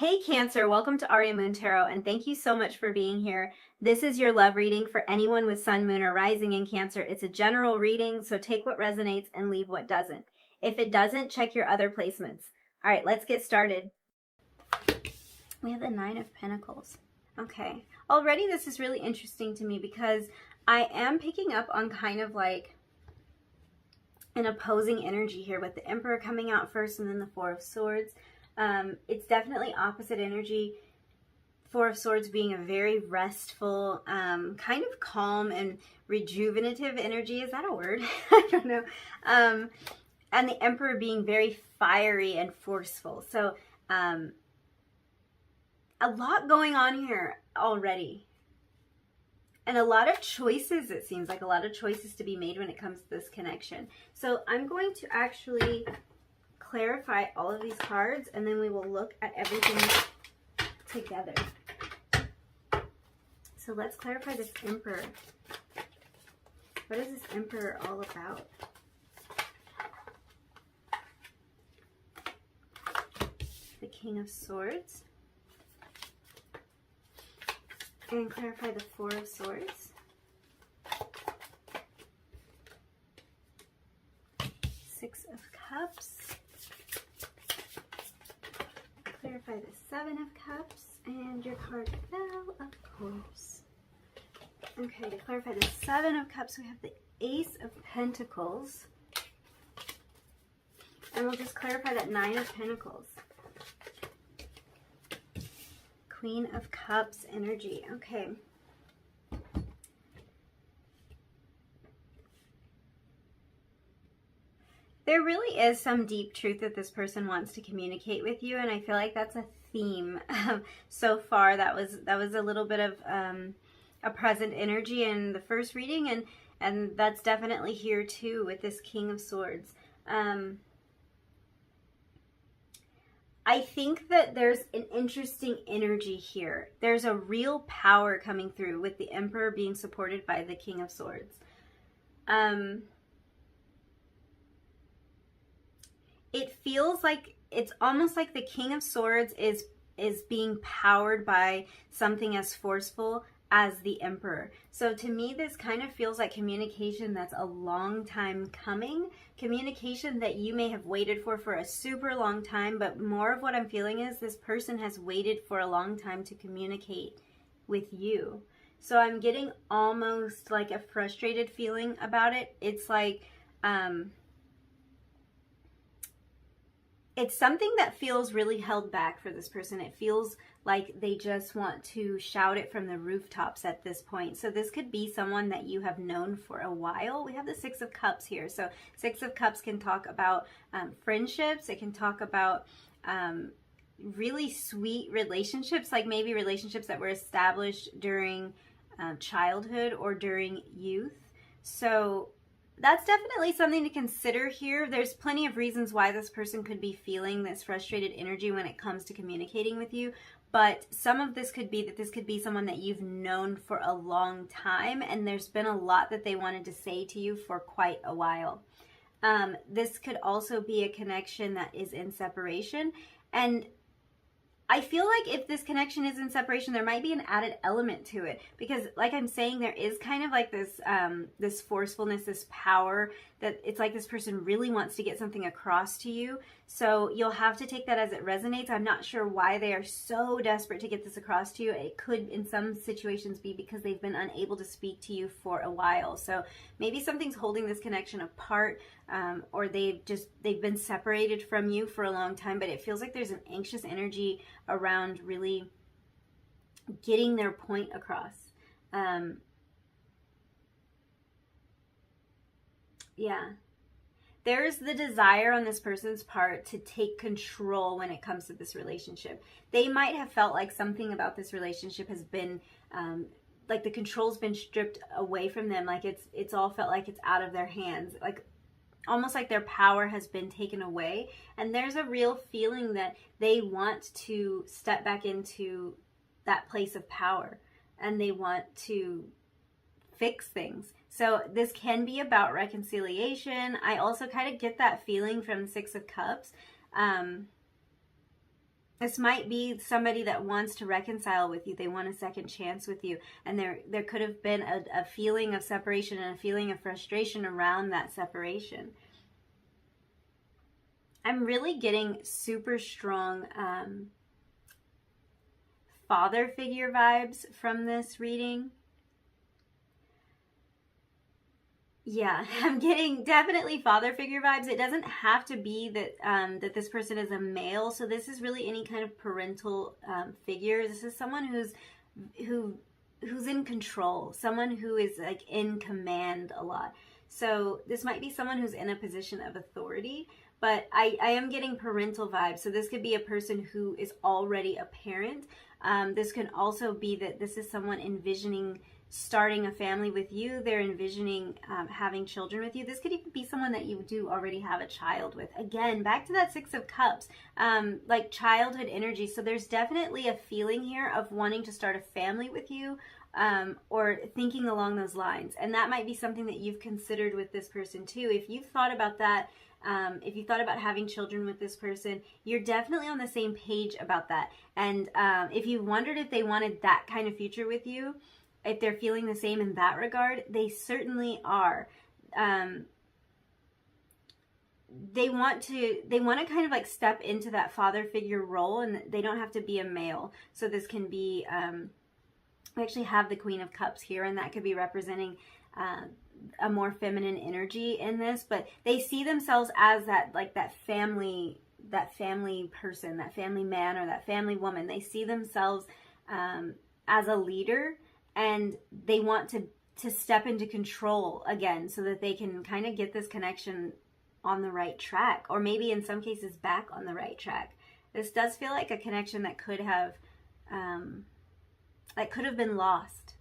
Hey Cancer, welcome to Aria Moon Tarot, and thank you so much for being here. This is your love reading for anyone with Sun, Moon, or Rising in Cancer. It's a general reading, so take what resonates and leave what doesn't. If it doesn't, check your other placements. All right, let's get started. We have the Nine of Pentacles. Okay, already this is really interesting to me because I am picking up on kind of like an opposing energy here with the Emperor coming out first and then the Four of Swords. It's definitely opposite energy. Four of Swords being a very restful, kind of calm and rejuvenative energy. Is that a word? I don't know. And the Emperor being very fiery and forceful. So a lot going on here already. And a lot of choices, it seems like a lot of choices to be made when it comes to this connection. So I'm going to actually clarify all of these cards, and then we will look at everything together. So let's clarify this Emperor. What is this Emperor all about? The King of Swords. And clarify the Four of Swords. Six of Cups. Clarify the Seven of Cups, and your card fell, of course. Okay, to clarify the Seven of Cups, we have the Ace of Pentacles. And we'll just clarify that Nine of Pentacles. Queen of Cups energy. Okay. There really is some deep truth that this person wants to communicate with you, and I feel like that's a theme so far. That was a little bit of a present energy in the first reading, and that's definitely here too with this King of Swords. I think that there's an interesting energy here. There's a real power coming through with the Emperor being supported by the King of Swords. It feels like it's almost like the King of Swords is being powered by something as forceful as the Emperor. So to me, this kind of feels like communication that's a long time coming, communication that you may have waited for a super long time, but more of what I'm feeling is this person has waited for a long time to communicate with you. So I'm getting almost like a frustrated feeling about it. It's like, it's something that feels really held back for this person. It feels like they just want to shout it from the rooftops at this point. So this could be someone that you have known for a while. We have the Six of Cups here. So Six of Cups can talk about friendships. It can talk about really sweet relationships, like maybe relationships that were established during childhood or during youth. So that's definitely something to consider here. There's plenty of reasons why this person could be feeling this frustrated energy when it comes to communicating with you. But some of this could be that this could be someone that you've known for a long time, and there's been a lot that they wanted to say to you for quite a while. This could also be a connection that is in separation. And I feel like if this connection is in separation, there might be an added element to it, because like I'm saying, there is kind of like this this forcefulness, this power, that it's like this person really wants to get something across to you. So you'll have to take that as it resonates. I'm not sure why they are so desperate to get this across to you. It could in some situations be because they've been unable to speak to you for a while. So maybe something's holding this connection apart, or they've been separated from you for a long time, but it feels like there's an anxious energy around really getting their point across. Yeah. There's the desire on this person's part to take control when it comes to this relationship. They might have felt like something about this relationship has been, like the control's been stripped away from them. Like it's all felt like it's out of their hands. Like almost like their power has been taken away. And there's a real feeling that they want to step back into that place of power, and they want to fix things. So this can be about reconciliation. I also kind of get that feeling from the Six of Cups. This might be somebody that wants to reconcile with you. They want a second chance with you. And there could have been a feeling of separation and a feeling of frustration around that separation. I'm really getting super strong father figure vibes from this reading. Yeah, I'm getting definitely father figure vibes. It doesn't have to be that that this person is a male. So this is really any kind of parental figure. This is someone who's in control, someone who is like in command a lot. So this might be someone who's in a position of authority, but I am getting parental vibes. So this could be a person who is already a parent. This could also be that this is someone envisioning starting a family with you. They're envisioning having children with you. This could even be someone that you do already have a child with. Again, back to that Six of Cups, like childhood energy. So there's definitely a feeling here of wanting to start a family with you, or thinking along those lines. And that might be something that you've considered with this person too. If you've thought about that, if you thought about having children with this person, you're definitely on the same page about that. And if you wondered if they wanted that kind of future with you, if they're feeling the same in that regard, they certainly are. They want to kind of like step into that father figure role, and they don't have to be a male. So this can be, we actually have the Queen of Cups here, and that could be representing a more feminine energy in this, but they see themselves as that, like that family person, that family man or that family woman. They see themselves as a leader, and they want to step into control again so that they can kind of get this connection on the right track, or maybe in some cases back on the right track. This does feel like a connection that could have been lost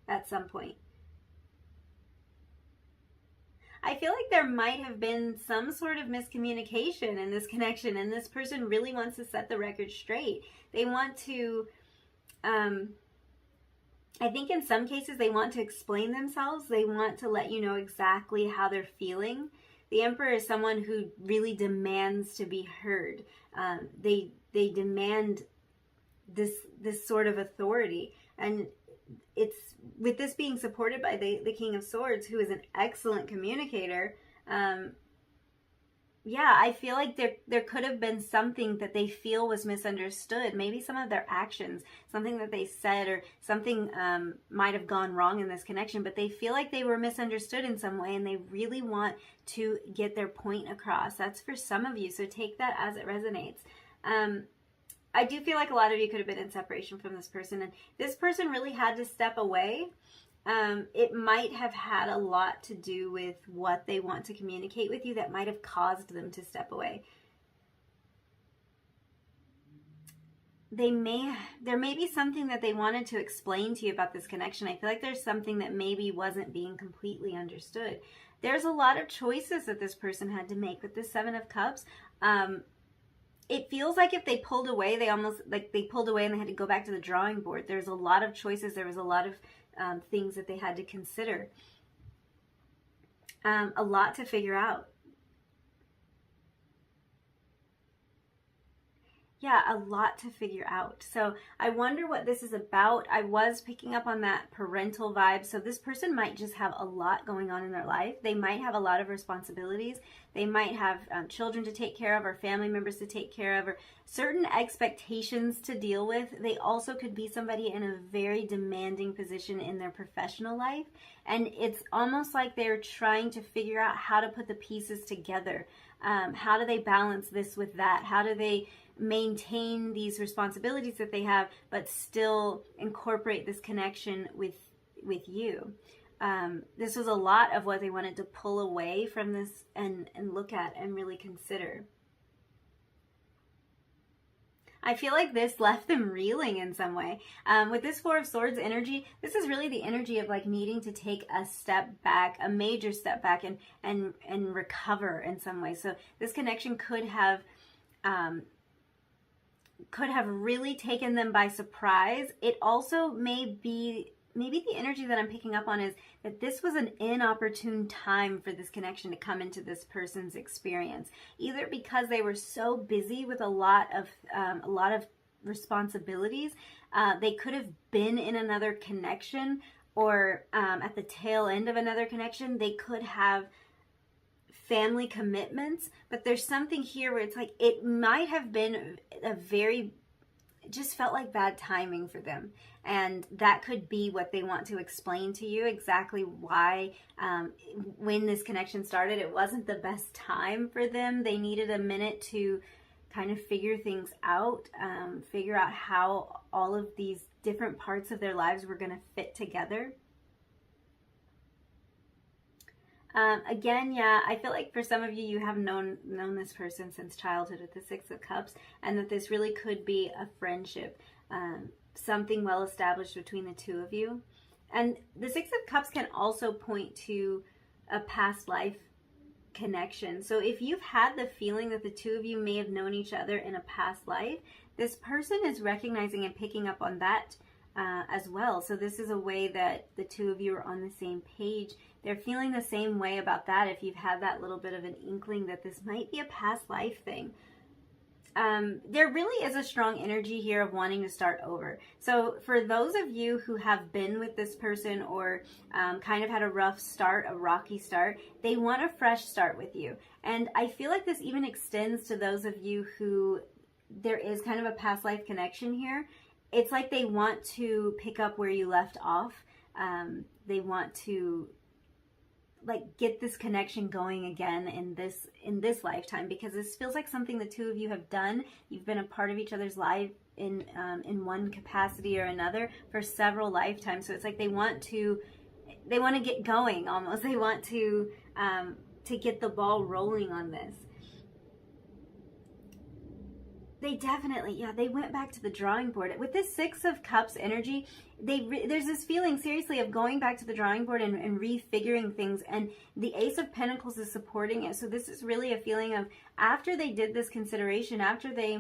at some point. I feel like there might have been some sort of miscommunication in this connection, and this person really wants to set the record straight. They want to I think in some cases they want to explain themselves. They want to let you know exactly how they're feeling. The Emperor is someone who really demands to be heard. They demand this sort of authority, and it's with this being supported by the King of Swords, who is an excellent communicator. Yeah, I feel like there could have been something that they feel was misunderstood. Maybe some of their actions, something that they said, or something might have gone wrong in this connection, but they feel like they were misunderstood in some way, and they really want to get their point across. That's for some of you, so take that as it resonates. I do feel like a lot of you could have been in separation from this person, and this person really had to step away. It might have had a lot to do with what they want to communicate with you that might have caused them to step away. There may be something that they wanted to explain to you about this connection. I feel like there's something that maybe wasn't being completely understood. There's a lot of choices that this person had to make with the Seven of Cups. It feels like if they pulled away, they pulled away and they had to go back to the drawing board. There's a lot of choices. There was a lot of things that they had to consider. A lot to figure out. Yeah, a lot to figure out. So I wonder what this is about. I was picking up on that parental vibe. So this person might just have a lot going on in their life. They might have a lot of responsibilities. They might have children to take care of, or family members to take care of, or certain expectations to deal with. They also could be somebody in a very demanding position in their professional life. And it's almost like they're trying to figure out how to put the pieces together. How do they balance this with that? How do they maintain these responsibilities that they have, but still incorporate this connection with you? This was a lot of what they wanted to pull away from this and look at and really consider. I feel like this left them reeling in some way. With this Four of Swords energy, this is really the energy of like needing to take a step back, a major step back, and recover in some way. So this connection could have really taken them by surprise. It also maybe the energy that I'm picking up on is that this was an inopportune time for this connection to come into this person's experience, either because they were so busy with a lot of responsibilities. They could have been in another connection, or at the tail end of another connection. They could have family commitments, but there's something here where it's like it might have been just felt like bad timing for them. And that could be what they want to explain to you, exactly why when this connection started, it wasn't the best time for them. They needed a minute to kind of figure things out, figure out how all of these different parts of their lives were going to fit together. Again, yeah, I feel like for some of you, you have known this person since childhood with the Six of Cups, and that this really could be a friendship, something well established between the two of you. And the Six of Cups can also point to a past life connection. So if you've had the feeling that the two of you may have known each other in a past life, this person is recognizing and picking up on that as well. So this is a way that the two of you are on the same page. They're feeling the same way about that if you've had that little bit of an inkling that this might be a past life thing. There really is a strong energy here of wanting to start over. So for those of you who have been with this person or kind of had a rough start, a rocky start, they want a fresh start with you. And I feel like this even extends to those of you who there is kind of a past life connection here. It's like they want to pick up where you left off. They want to get this connection going again in this lifetime, because this feels like something the two of you have done. You've been a part of each other's life in one capacity or another for several lifetimes. So it's like they want to get going almost. They want to get the ball rolling on this. They definitely, they went back to the drawing board. With this Six of Cups energy, there's this feeling, seriously, of going back to the drawing board and refiguring things. And the Ace of Pentacles is supporting it. So this is really a feeling of, after they did this consideration, after they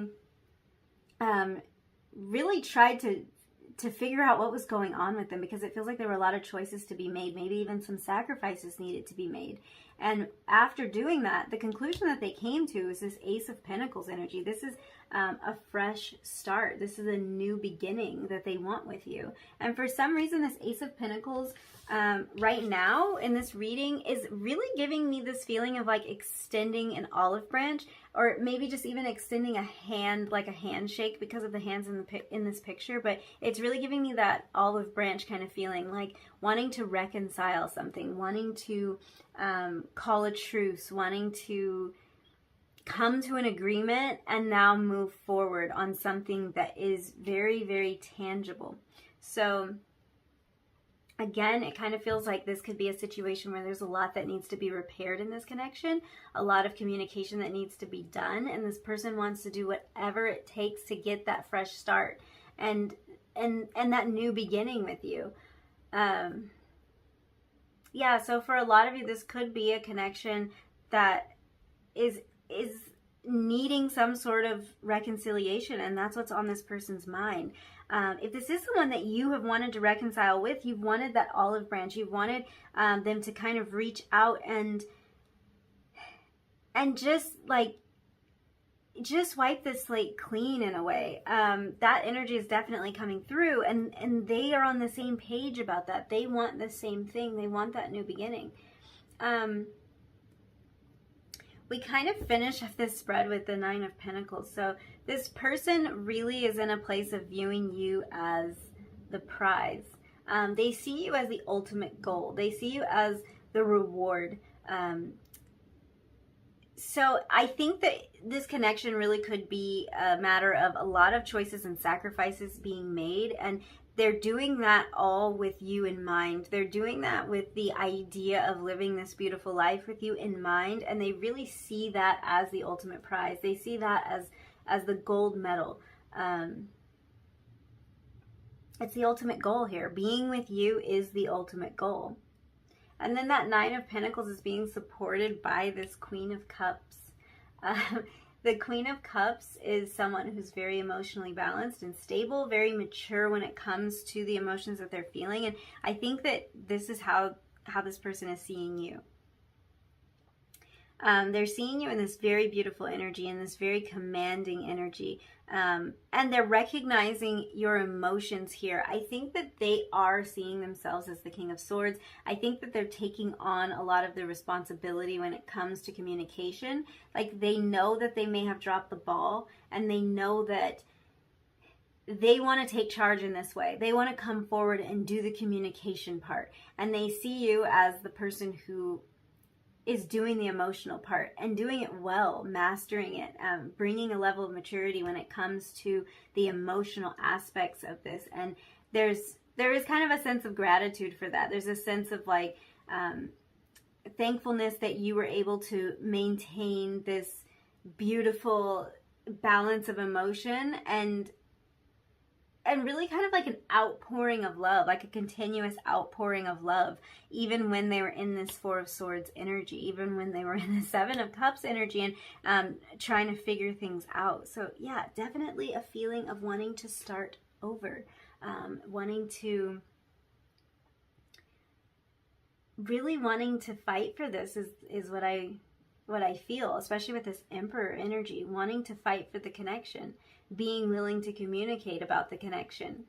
really tried to figure out what was going on with them, because it feels like there were a lot of choices to be made, maybe even some sacrifices needed to be made. And after doing that, the conclusion that they came to is this Ace of Pentacles energy. This is a fresh start. This is a new beginning that they want with you. And for some reason, this Ace of Pentacles right now in this reading is really giving me this feeling of extending an olive branch, or maybe just even extending a hand, like a handshake, because of the hands in this picture. But it's really giving me that olive branch kind of feeling, like wanting to reconcile something, wanting to call a truce, wanting to come to an agreement and now move forward on something that is very, very tangible. So again, it kind of feels like this could be a situation where there's a lot that needs to be repaired in this connection, a lot of communication that needs to be done, and this person wants to do whatever it takes to get that fresh start and that new beginning with you. Yeah, so for a lot of you, this could be a connection that is needing some sort of reconciliation, and that's what's on this person's mind. If this is someone that you have wanted to reconcile with, you've wanted that olive branch, you've wanted them to kind of reach out and just wipe the slate clean in a way. That energy is definitely coming through, and they are on the same page about that. They want the same thing. They want that new beginning. We kind of finish up this spread with the Nine of Pentacles. So this person really is in a place of viewing you as the prize. They see you as the ultimate goal. They see you as the reward. So I think that this connection really could be a matter of a lot of choices and sacrifices being made, and they're doing that all with you in mind. They're doing that with the idea of living this beautiful life with you in mind, and they really see that as the ultimate prize. They see that as the gold medal. It's the ultimate goal here. Being with you is the ultimate goal. And then that Nine of Pentacles is being supported by this Queen of Cups. The Queen of Cups is someone who's very emotionally balanced and stable, very mature when it comes to the emotions that they're feeling. And I think that this is how this person is seeing you. They're seeing you in this very beautiful energy, in this very commanding energy. And they're recognizing your emotions here. I think that they are seeing themselves as the King of Swords. I think that they're taking on a lot of the responsibility when it comes to communication. Like, they know that they may have dropped the ball, and they know that they want to take charge in this way. They want to come forward and do the communication part. And they see you as the person who is doing the emotional part and doing it well, mastering it, bringing a level of maturity when it comes to the emotional aspects of this. And there is kind of a sense of gratitude for that. There's a sense of like thankfulness that you were able to maintain this beautiful balance of emotion and really kind of like an outpouring of love, like a continuous outpouring of love, even when they were in this Four of Swords energy, even when they were in the Seven of Cups energy and trying to figure things out. So yeah, definitely a feeling of wanting to start over, really wanting to fight for this is what I feel, especially with this Emperor energy, wanting to fight for the connection, being willing to communicate about the connection.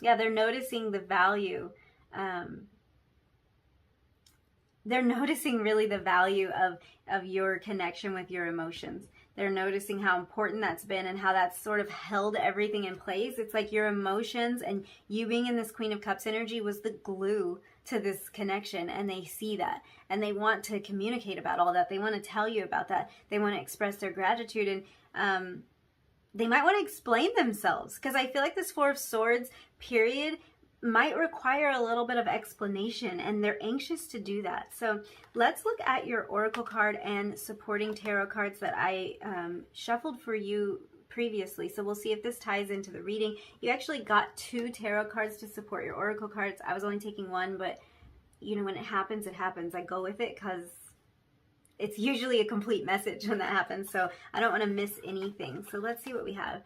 Yeah, they're noticing the value. They're noticing really the value of your connection with your emotions. They're noticing how important that's been and how that's sort of held everything in place. It's like your emotions and you being in this Queen of Cups energy was the glue to this connection, and they see that and they want to communicate about all that. They want to tell you about that. They want to express their gratitude, and they might want to explain themselves, because I feel like this Four of Swords period might require a little bit of explanation, and they're anxious to do that. So let's look at your oracle card and supporting tarot cards that I shuffled for you previously. So we'll see if this ties into the reading. You actually got 2 tarot cards to support your oracle cards. I was only taking 1, but you know, when it happens, it happens. I go with it because it's usually a complete message when that happens, so I don't want to miss anything. So let's see what we have.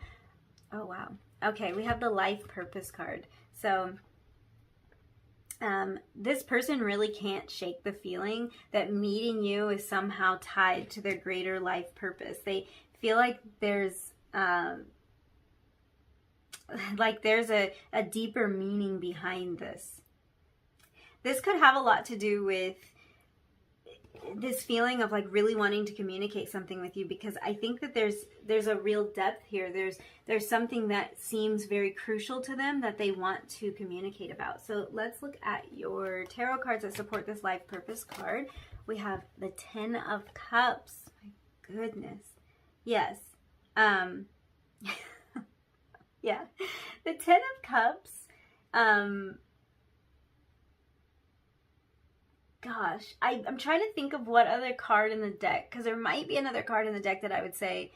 Oh, wow. Okay, we have the life purpose card. So this person really can't shake the feeling that meeting you is somehow tied to their greater life purpose. They feel like there's a deeper meaning behind this. This could have a lot to do with this feeling of like really wanting to communicate something with you, because I think that there's a real depth here. There's something that seems very crucial to them that they want to communicate about. So let's look at your tarot cards that support this life purpose card. We have the 10 of Cups. My goodness. Yes. Yeah. The 10 of Cups. Gosh, I'm trying to think of what other card in the deck, because there might be another card in the deck that I would say,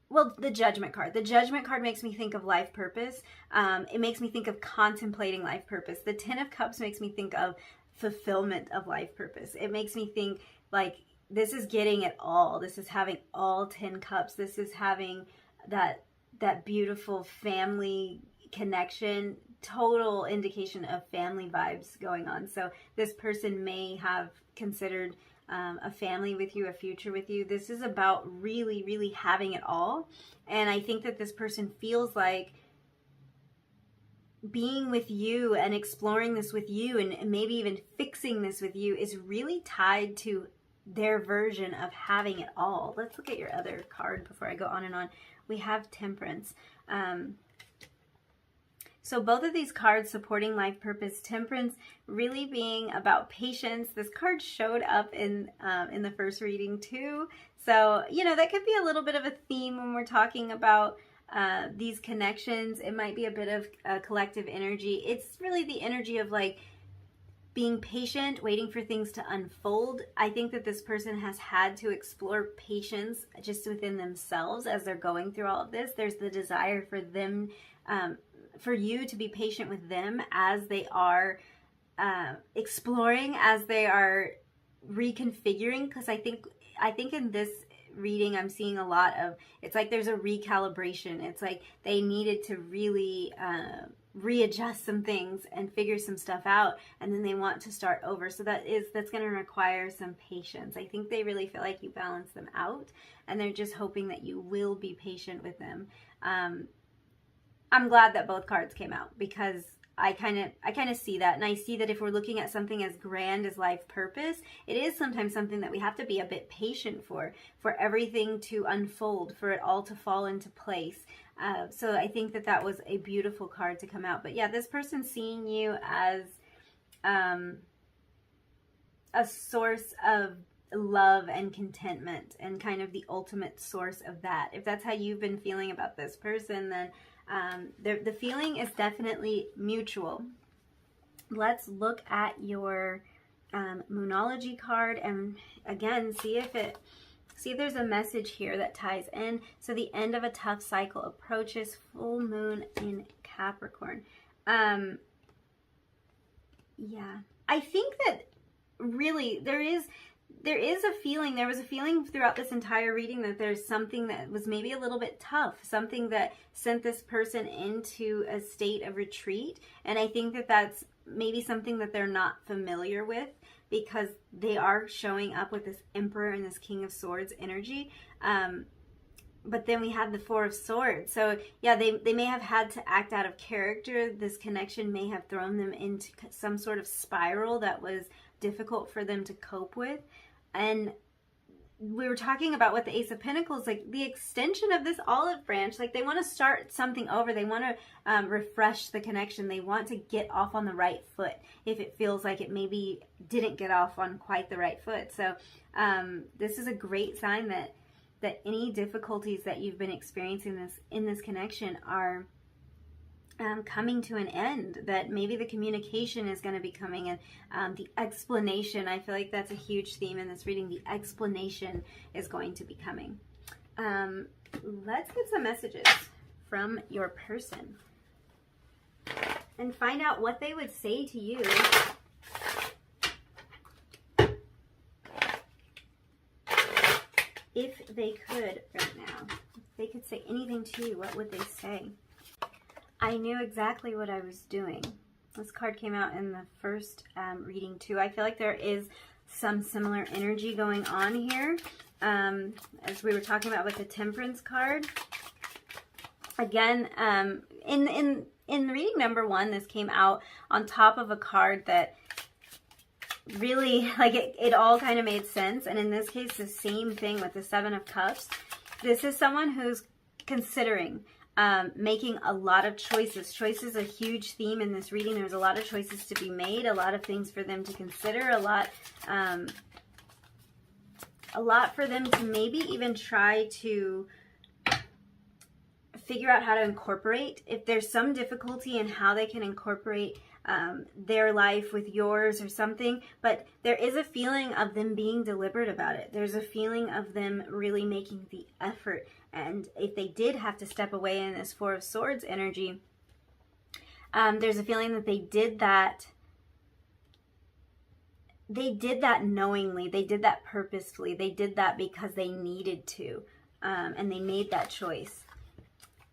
well, the Judgment card. The Judgment card makes me think of life purpose. It makes me think of contemplating life purpose. The 10 of Cups makes me think of fulfillment of life purpose. It makes me think like this is getting it all. This is having all 10 cups. This is having that beautiful family connection, total indication of family vibes going on. So this person may have considered a family with you, a future with you. This is about really, really having it all. And I think that this person feels like being with you and exploring this with you and maybe even fixing this with you is really tied to their version of having it all. Let's look at your other card before I go on and on. We have Temperance. So both of these cards supporting life purpose, Temperance really being about patience. This card showed up in the first reading too. So, you know, that could be a little bit of a theme when we're talking about these connections. It might be a bit of a collective energy. It's really the energy of like being patient, waiting for things to unfold. I think that this person has had to explore patience just within themselves as they're going through all of this. There's the desire for them, for you to be patient with them as they are exploring, as they are reconfiguring. Because I think in this reading, I'm seeing a lot of, it's like there's a recalibration. It's like they needed to really readjust some things and figure some stuff out, and then they want to start over. So that's going to require some patience. I think they really feel like you balance them out, and they're just hoping that you will be patient with them. I'm glad that both cards came out, because I kind of see that, and I see that if we're looking at something as grand as life purpose, it is sometimes something that we have to be a bit patient for everything to unfold, for it all to fall into place. So I think that was a beautiful card to come out. But yeah, this person's seeing you as a source of love and contentment, and kind of the ultimate source of that. If that's how you've been feeling about this person, then the feeling is definitely mutual. Let's look at your Moonology card, and again, see if there's a message here that ties in. So the end of a tough cycle approaches, full moon in Capricorn. Yeah, I think that really there was a feeling throughout this entire reading that there's something that was maybe a little bit tough, something that sent this person into a state of retreat. And I think that that's maybe something that they're not familiar with, because they are showing up with this Emperor and this King of Swords energy. But then we have the Four of Swords. So yeah, they may have had to act out of character. This connection may have thrown them into some sort of spiral that was difficult for them to cope with. And we were talking about with the Ace of Pentacles, like the extension of this olive branch, like they want to start something over. They want to refresh the connection. They want to get off on the right foot if it feels like it maybe didn't get off on quite the right foot. So this is a great sign that any difficulties that you've been experiencing in this connection are coming to an end, that maybe the communication is going to be coming, and the explanation, I feel like that's a huge theme in this reading. The explanation is going to be coming. Let's get some messages from your person and find out what they would say to you if they could right now. If they could say anything to you, what would they say? I knew exactly what I was doing. This card came out in the first reading too. I feel like there is some similar energy going on here, as we were talking about with the Temperance card. Again, in reading number 1, this came out on top of a card that really, like, it all kind of made sense. And in this case, the same thing with the Seven of Cups. This is someone who's considering making a lot of choices. Choice is a huge theme in this reading. There's a lot of choices to be made, a lot of things for them to consider, a lot for them to maybe even try to figure out how to incorporate. If there's some difficulty in how they can incorporate their life with yours or something, but there is a feeling of them being deliberate about it. There's a feeling of them really making the effort. And if they did have to step away in this Four of Swords energy, there's a feeling that they did that. They did that knowingly. They did that purposefully. They did that because they needed to, and they made that choice.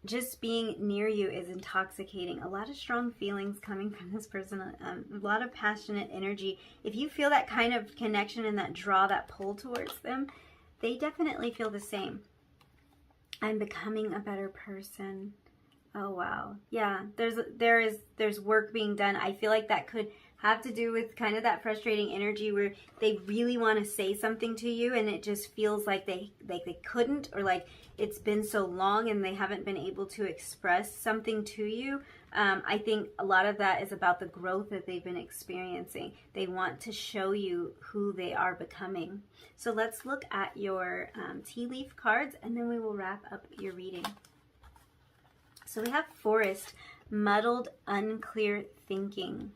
Just being near you is intoxicating. A lot of strong feelings coming from this person. A lot of passionate energy. If you feel that kind of connection and that draw, that pull towards them, they definitely feel the same. I'm becoming a better person. Oh wow. Yeah, there's work being done. I feel like that could have to do with kind of that frustrating energy where they really want to say something to you and it just feels like they couldn't, or like it's been so long and they haven't been able to express something to you. I think a lot of that is about the growth that they've been experiencing. They want to show you who they are becoming. So let's look at your tea leaf cards, and then we will wrap up your reading. So we have Forest, muddled, unclear thinking.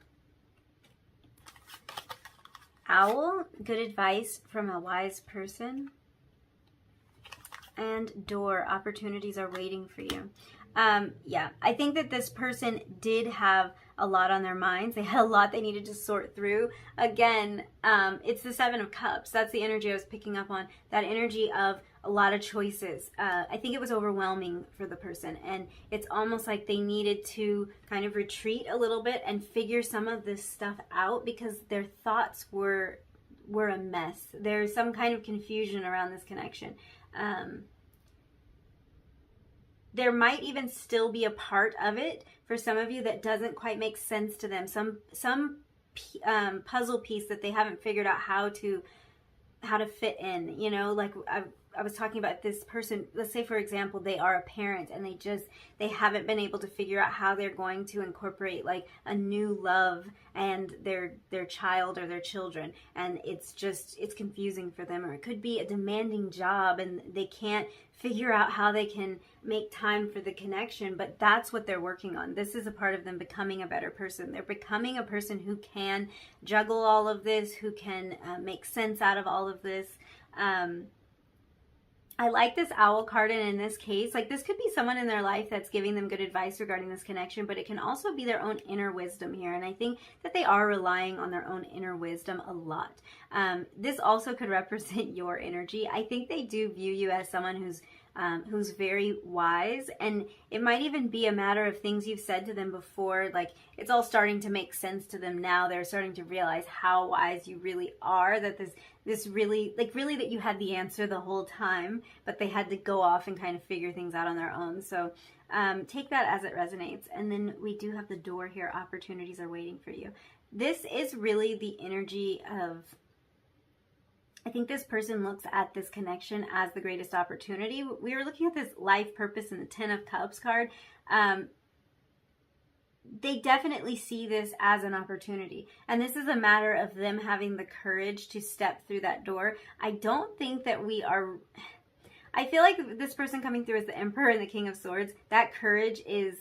Owl, good advice from a wise person. And Door, opportunities are waiting for you. Yeah, I think that this person did have a lot on their minds. They had a lot they needed to sort through. Again, it's the Seven of Cups. That's the energy I was picking up on. That energy of a lot of choices. I think it was overwhelming for the person, and it's almost like they needed to kind of retreat a little bit and figure some of this stuff out because their thoughts were a mess. There's some kind of confusion around this connection. There might even still be a part of it for some of you that doesn't quite make sense to them. Some puzzle piece that they haven't figured out how to fit in, you know, like I was talking about this person. Let's say, for example, they are a parent and they haven't been able to figure out how they're going to incorporate like a new love and their child or their children, and it's confusing for them. Or it could be a demanding job and they can't figure out how they can make time for the connection, but that's what they're working on. This is a part of them becoming a better person. They're becoming a person who can juggle all of this, who can make sense out of all of this. I like this owl card, and in this case, like this could be someone in their life that's giving them good advice regarding this connection, but it can also be their own inner wisdom here, and I think that they are relying on their own inner wisdom a lot. This also could represent your energy. I think they do view you as someone who's very wise, and it might even be a matter of things you've said to them before, like it's all starting to make sense to them now. They're starting to realize how wise you really are, that this really that you had the answer the whole time, but they had to go off and kind of figure things out on their own. So take that as it resonates. And then we do have the door here. Opportunities are waiting for you. This is really the energy of, I think this person looks at this connection as the greatest opportunity. We were looking at this life purpose in the Ten of Cups card. They definitely see this as an opportunity. And this is a matter of them having the courage to step through that door. I don't think that I feel like this person coming through as the Emperor and the King of Swords, that courage is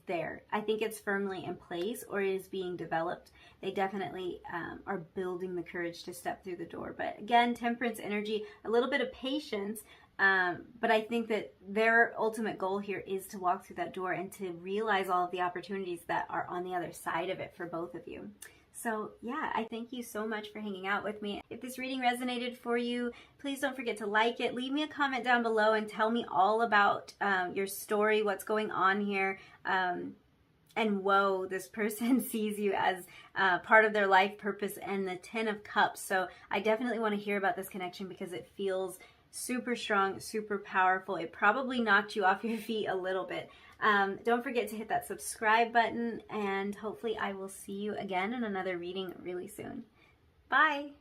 there. I think it's firmly in place, or it is being developed. They definitely are building the courage to step through the door. But again, Temperance energy, a little bit of patience. But I think that their ultimate goal here is to walk through that door and to realize all of the opportunities that are on the other side of it for both of you. So yeah, I thank you so much for hanging out with me. If this reading resonated for you, please don't forget to like it. Leave me a comment down below and tell me all about your story, what's going on here. And whoa, this person sees you as part of their life purpose and the Ten of Cups. So I definitely want to hear about this connection because it feels super strong, super powerful. It probably knocked you off your feet a little bit. Don't forget to hit that subscribe button, and hopefully I will see you again in another reading really soon. Bye!